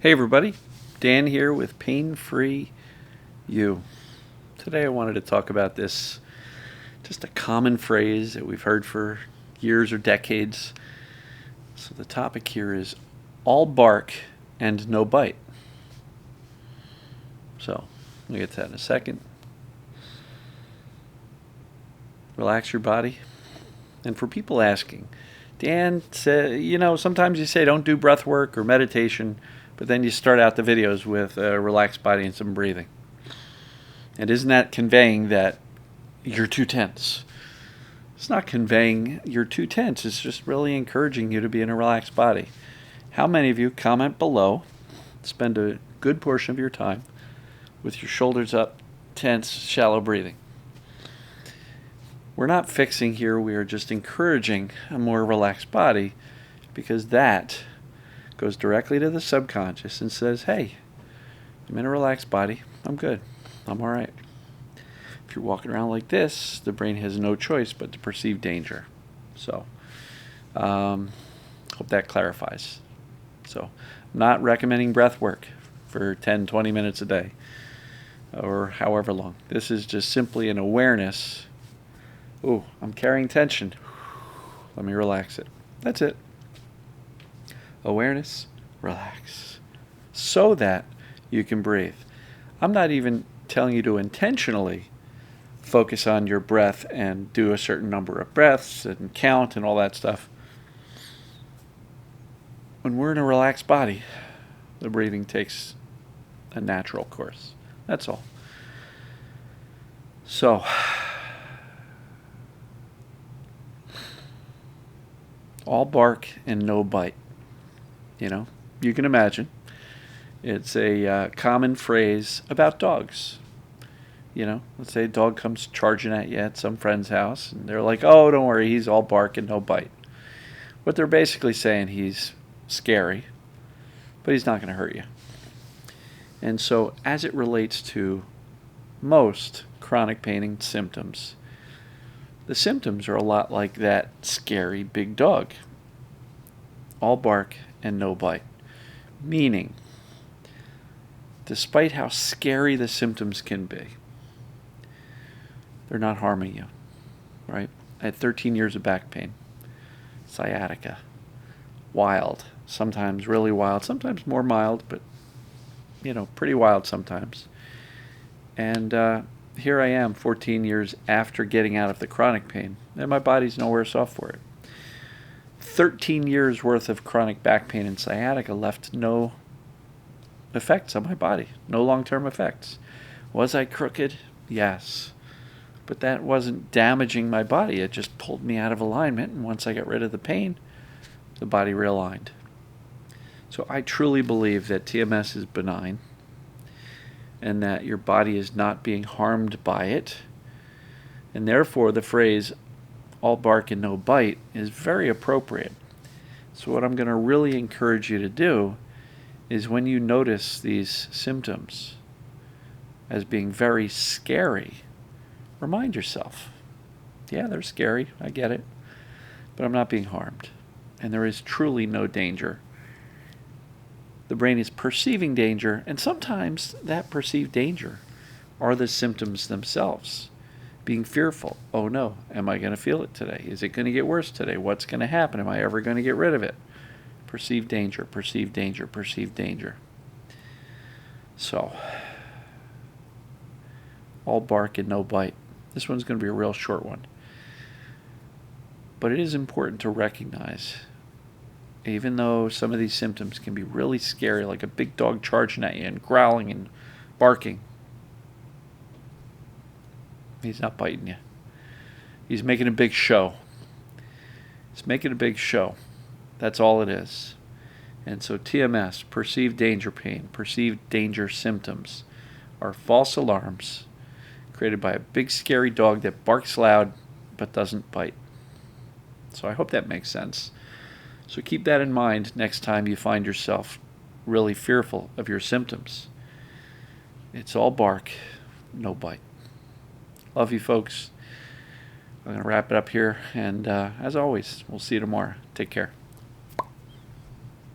Hey everybody, Dan here with Pain Free You. Today I wanted to talk about this, just a common phrase that we've heard for years or decades. So the topic here is all bark and no bite. So we'll get to that in a second. Relax your body. And for people asking, Dan, sometimes you say don't do breath work or meditation, but then you start out the videos with a relaxed body and some breathing. And isn't that conveying that you're too tense? It's not conveying you're too tense. It's just really encouraging you to be in a relaxed body. How many of you comment below, spend a good portion of your time with your shoulders up, tense, shallow breathing? We're not fixing here. We are just encouraging a more relaxed body, because that goes directly to the subconscious and says, hey, I'm in a relaxed body. I'm good. I'm all right. If you're walking around like this, the brain has no choice but to perceive danger. So, hope that clarifies. So, I'm not recommending breath work for 10, 20 minutes a day or however long. This is just simply an awareness. Oh, I'm carrying tension. Let me relax it. That's it. Awareness, relax, so that you can breathe. I'm not even telling you to intentionally focus on your breath and do a certain number of breaths and count and all that stuff. When we're in a relaxed body, the breathing takes a natural course. That's all. So, all bark and no bite. You can imagine. It's a common phrase about dogs. Let's say a dog comes charging at you at some friend's house, and they're like, oh, don't worry, he's all bark and no bite. What they're basically saying, he's scary, but he's not going to hurt you. And so as it relates to most chronic pain symptoms, the symptoms are a lot like that scary big dog. All bark and no bite. Meaning, despite how scary the symptoms can be, they're not harming you, right? I had 13 years of back pain, sciatica, wild, sometimes really wild, sometimes more mild, but, pretty wild sometimes. And here I am 14 years after getting out of the chronic pain, and my body's no worse off for it. 13 years worth of chronic back pain and sciatica left no effects on my body, no long-term effects. Was I crooked? Yes. But that wasn't damaging my body. It just pulled me out of alignment, and once I got rid of the pain, the body realigned. So I truly believe that TMS is benign and that your body is not being harmed by it. And therefore, the phrase, all bark and no bite, is very appropriate. So what I'm going to really encourage you to do is, when you notice these symptoms as being very scary, remind yourself, yeah, they're scary, I get it, but I'm not being harmed. And there is truly no danger. The brain is perceiving danger, and sometimes that perceived danger are the symptoms themselves. Being fearful. Oh no, am I going to feel it today? Is it going to get worse today? What's going to happen? Am I ever going to get rid of it? Perceived danger, perceived danger, perceived danger. So, all bark and no bite. This one's going to be a real short one. But it is important to recognize, even though some of these symptoms can be really scary, like a big dog charging at you and growling and barking, he's not biting you. He's making a big show. He's making a big show. That's all it is. And so TMS, perceived danger pain, perceived danger symptoms, are false alarms created by a big scary dog that barks loud but doesn't bite. So I hope that makes sense. So keep that in mind next time you find yourself really fearful of your symptoms. It's all bark, no bite. Love you, folks. I'm going to wrap it up here. And as always, we'll see you tomorrow. Take care.